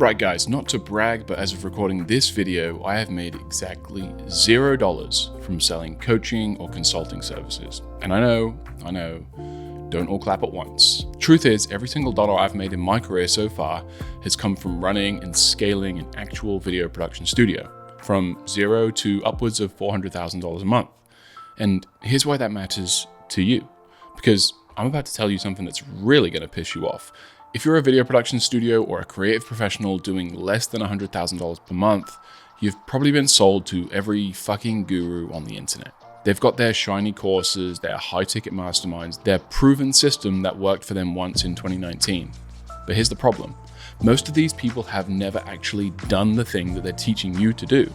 Right guys, not to brag, but as of recording this video, I have made exactly $0 from selling coaching or consulting services. And I know, don't all clap at once. Truth is, every single dollar I've made in my career so far has come from running and scaling an actual video production studio, from zero to upwards of $400,000 a month. And here's why that matters to you, because I'm about to tell you something that's really gonna piss you off. If you're a video production studio or a creative professional doing less than $100,000 per month, you've probably been sold to every fucking guru on the internet. They've got their shiny courses, their high-ticket masterminds, their proven system that worked for them once in 2019. But here's the problem. Most of these people have never actually done the thing that they're teaching you to do.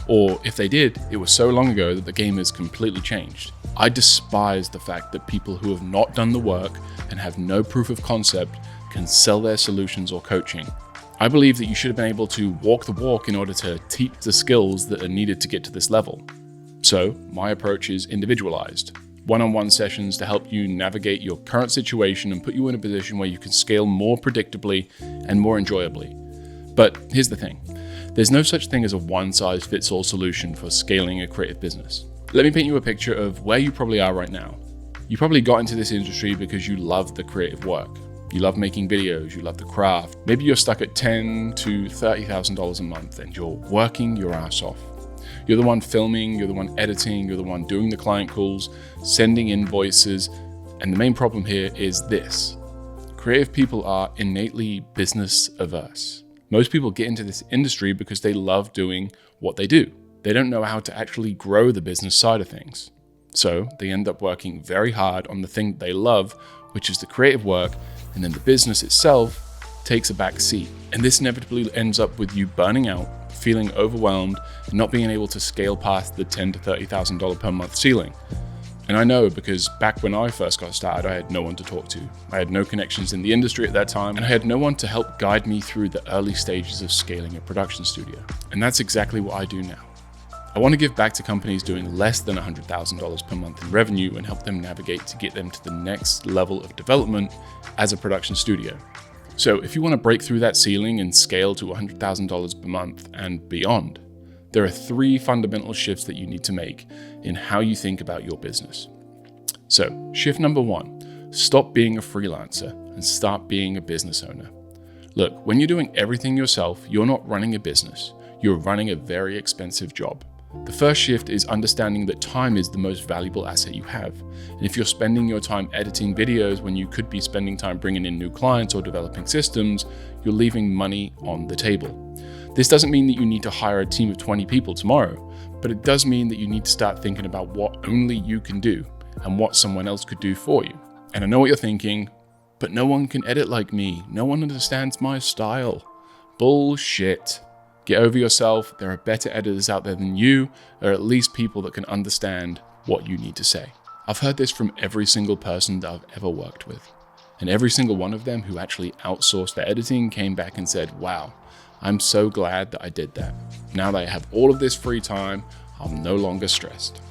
Or if they did, it was so long ago that the game has completely changed. I despise the fact that people who have not done the work and have no proof of concept can sell their solutions or coaching. I believe that you should have been able to walk the walk in order to teach the skills that are needed to get to this level. So my approach is individualized. One-on-one sessions to help you navigate your current situation and put you in a position where you can scale more predictably and more enjoyably. But here's the thing. There's no such thing as a one-size-fits-all solution for scaling a creative business. Let me paint you a picture of where you probably are right now. You probably got into this industry because you love the creative work. You love making videos, you love the craft. Maybe you're stuck at $10,000 to $30,000 a month and you're working your ass off. You're the one filming, you're the one editing, you're the one doing the client calls, sending invoices. And the main problem here is this. Creative people are innately business averse. Most people get into this industry because they love doing what they do. They don't know how to actually grow the business side of things. So they end up working very hard on the thing they love, which is the creative work, and then the business itself takes a back seat. And this inevitably ends up with you burning out, feeling overwhelmed, and not being able to scale past the $10,000 to $30,000 per month ceiling. And I know because back when I first got started, I had no one to talk to. I had no connections in the industry at that time, and I had no one to help guide me through the early stages of scaling a production studio. And that's exactly what I do now. I want to give back to companies doing less than $100,000 per month in revenue and help them navigate to get them to the next level of development as a production studio. So if you want to break through that ceiling and scale to $100,000 per month and beyond, there are 3 fundamental shifts that you need to make in how you think about your business. So shift number 1, stop being a freelancer and start being a business owner. Look, when you're doing everything yourself, you're not running a business, you're running a very expensive job. The first shift is understanding that time is the most valuable asset you have. And if you're spending your time editing videos when you could be spending time bringing in new clients or developing systems, you're leaving money on the table. This doesn't mean that you need to hire a team of 20 people tomorrow, but it does mean that you need to start thinking about what only you can do and what someone else could do for you. And I know what you're thinking, but no one can edit like me. No one understands my style. Bullshit. Get over yourself. There are better editors out there than you, or at least people that can understand what you need to say. I've heard this from every single person that I've ever worked with. And every single one of them who actually outsourced their editing came back and said, wow, I'm so glad that I did that. Now that I have all of this free time, I'm no longer stressed.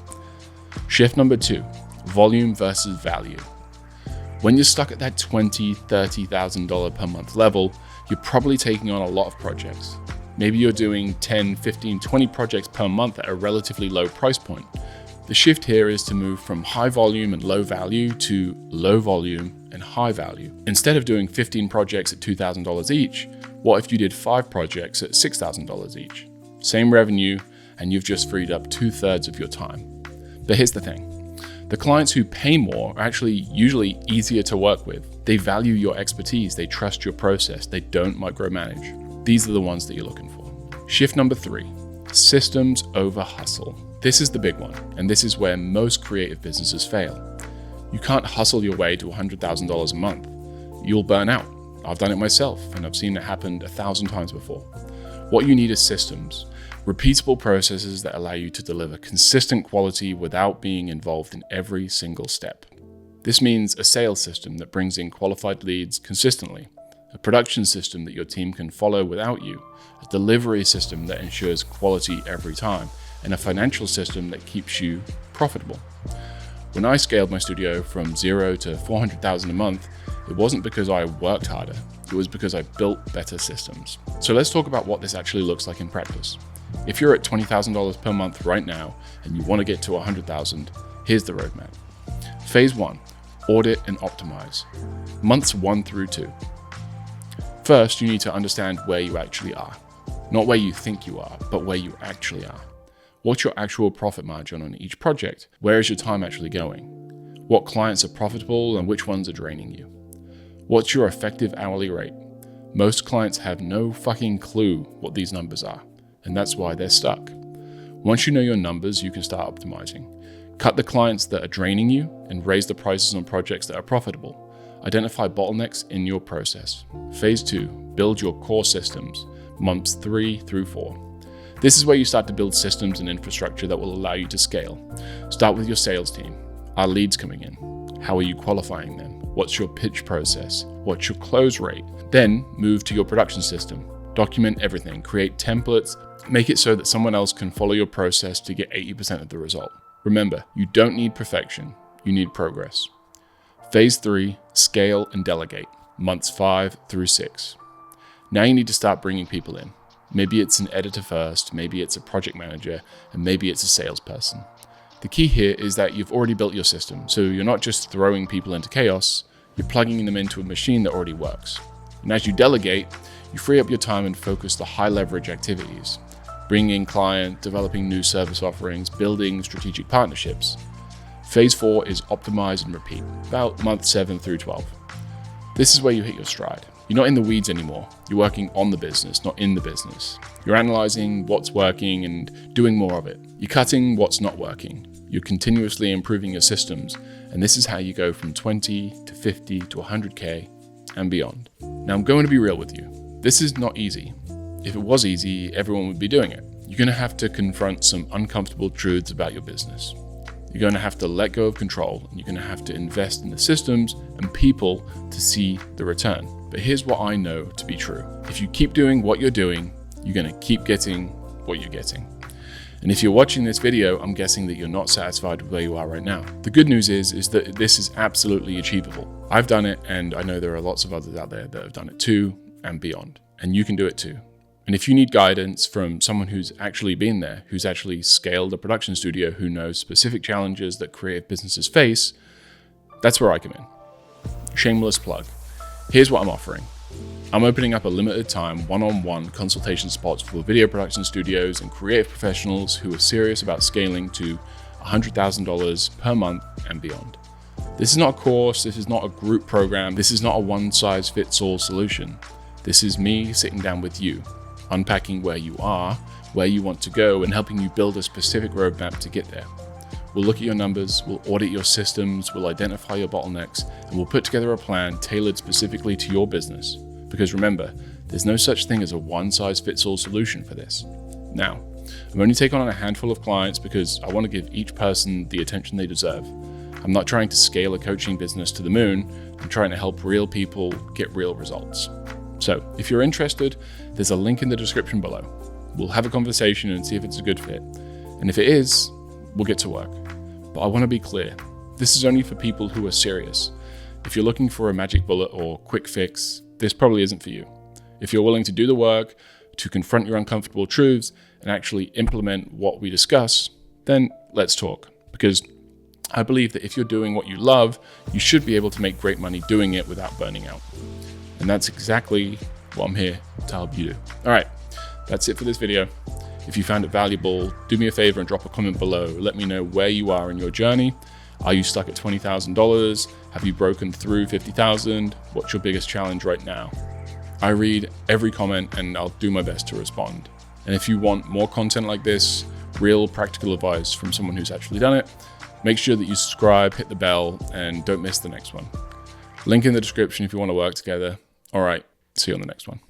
Shift number 2, volume versus value. When you're stuck at that $20,000, $30,000 per month level, you're probably taking on a lot of projects. Maybe you're doing 10, 15, 20 projects per month at a relatively low price point. The shift here is to move from high volume and low value to low volume and high value. Instead of doing 15 projects at $2,000 each, what if you did 5 projects at $6,000 each? Same revenue, and you've just freed up 2/3 of your time. But here's the thing. The clients who pay more are actually usually easier to work with. They value your expertise, they trust your process, they don't micromanage. These are the ones that you're looking for. Shift number 3, systems over hustle. This is the big one, and this is where most creative businesses fail. You can't hustle your way to $100,000 a month. You'll burn out. I've done it myself, and I've seen it happen 1,000 times before. What you need is systems, repeatable processes that allow you to deliver consistent quality without being involved in every single step. This means a sales system that brings in qualified leads consistently, a production system that your team can follow without you, a delivery system that ensures quality every time, and a financial system that keeps you profitable. When I scaled my studio from 0 to $400,000 a month, it wasn't because I worked harder. it was because I built better systems. So let's talk about what this actually looks like in practice. If you're at $20,000 per month right now and you want to get to 100,000, here's the roadmap. Phase 1, audit and optimize. Months 1 through 2. First, you need to understand where you actually are. Not where you think you are, but where you actually are. What's your actual profit margin on each project? Where is your time actually going? What clients are profitable and which ones are draining you? What's your effective hourly rate? Most clients have no fucking clue what these numbers are, and that's why they're stuck. Once you know your numbers, you can start optimizing. Cut the clients that are draining you and raise the prices on projects that are profitable. Identify bottlenecks in your process. Phase 2, build your core systems, months 3 through 4. This is where you start to build systems and infrastructure that will allow you to scale. Start with your sales team. Are leads coming in? How are you qualifying them? What's your pitch process? What's your close rate? Then move to your production system. Document everything, create templates, make it so that someone else can follow your process to get 80% of the result. Remember, you don't need perfection, you need progress. Phase 3, scale and delegate, months 5 through 6. Now you need to start bringing people in. Maybe it's an editor first, maybe it's a project manager, and maybe it's a salesperson. The key here is that you've already built your system, so you're not just throwing people into chaos, you're plugging them into a machine that already works. And as you delegate, you free up your time and focus the high leverage activities. Bringing in clients, developing new service offerings, building strategic partnerships. Phase 4 is optimize and repeat, about month 7 through 12. This is where you hit your stride. You're not in the weeds anymore. You're working on the business, not in the business. You're analyzing what's working and doing more of it. You're cutting what's not working. You're continuously improving your systems. And this is how you go from 20 to 50 to 100K and beyond. Now I'm going to be real with you. This is not easy. If it was easy, everyone would be doing it. You're going to have to confront some uncomfortable truths about your business. You're going to have to let go of control, and you're going to have to invest in the systems and people to see the return. But here's what I know to be true. If you keep doing what you're doing, you're going to keep getting what you're getting. And if you're watching this video, I'm guessing that you're not satisfied with where you are right now. The good news is that this is absolutely achievable. I've done it, and I know there are lots of others out there that have done it too and beyond. And you can do it too. And if you need guidance from someone who's actually been there, who's actually scaled a production studio, who knows specific challenges that creative businesses face, that's where I come in. Shameless plug. Here's what I'm offering. I'm opening up a limited time one-on-one consultation spots for video production studios and creative professionals who are serious about scaling to $100,000 per month and beyond. This is not a course, this is not a group program, this is not a one-size-fits-all solution. This is me sitting down with you, unpacking where you are, where you want to go, and helping you build a specific roadmap to get there. We'll look at your numbers, we'll audit your systems, we'll identify your bottlenecks, and we'll put together a plan tailored specifically to your business. Because remember, there's no such thing as a one-size-fits-all solution for this. Now, I'm only taking on a handful of clients because I want to give each person the attention they deserve. I'm not trying to scale a coaching business to the moon, I'm trying to help real people get real results. So, if you're interested, there's a link in the description below. We'll have a conversation and see if it's a good fit. And if it is, we'll get to work. But I want to be clear, this is only for people who are serious. If you're looking for a magic bullet or quick fix, this probably isn't for you. If you're willing to do the work, to confront your uncomfortable truths, and actually implement what we discuss, then let's talk. Because I believe that if you're doing what you love, you should be able to make great money doing it without burning out. And that's exactly what I'm here to help you do. All right, that's it for this video. If you found it valuable, do me a favor and drop a comment below. Let me know where you are in your journey. Are you stuck at $20,000? Have you broken through $50,000? What's your biggest challenge right now? I read every comment and I'll do my best to respond. And if you want more content like this, real practical advice from someone who's actually done it, make sure that you subscribe, hit the bell, and don't miss the next one. Link in the description if you want to work together. All right, see you on the next one.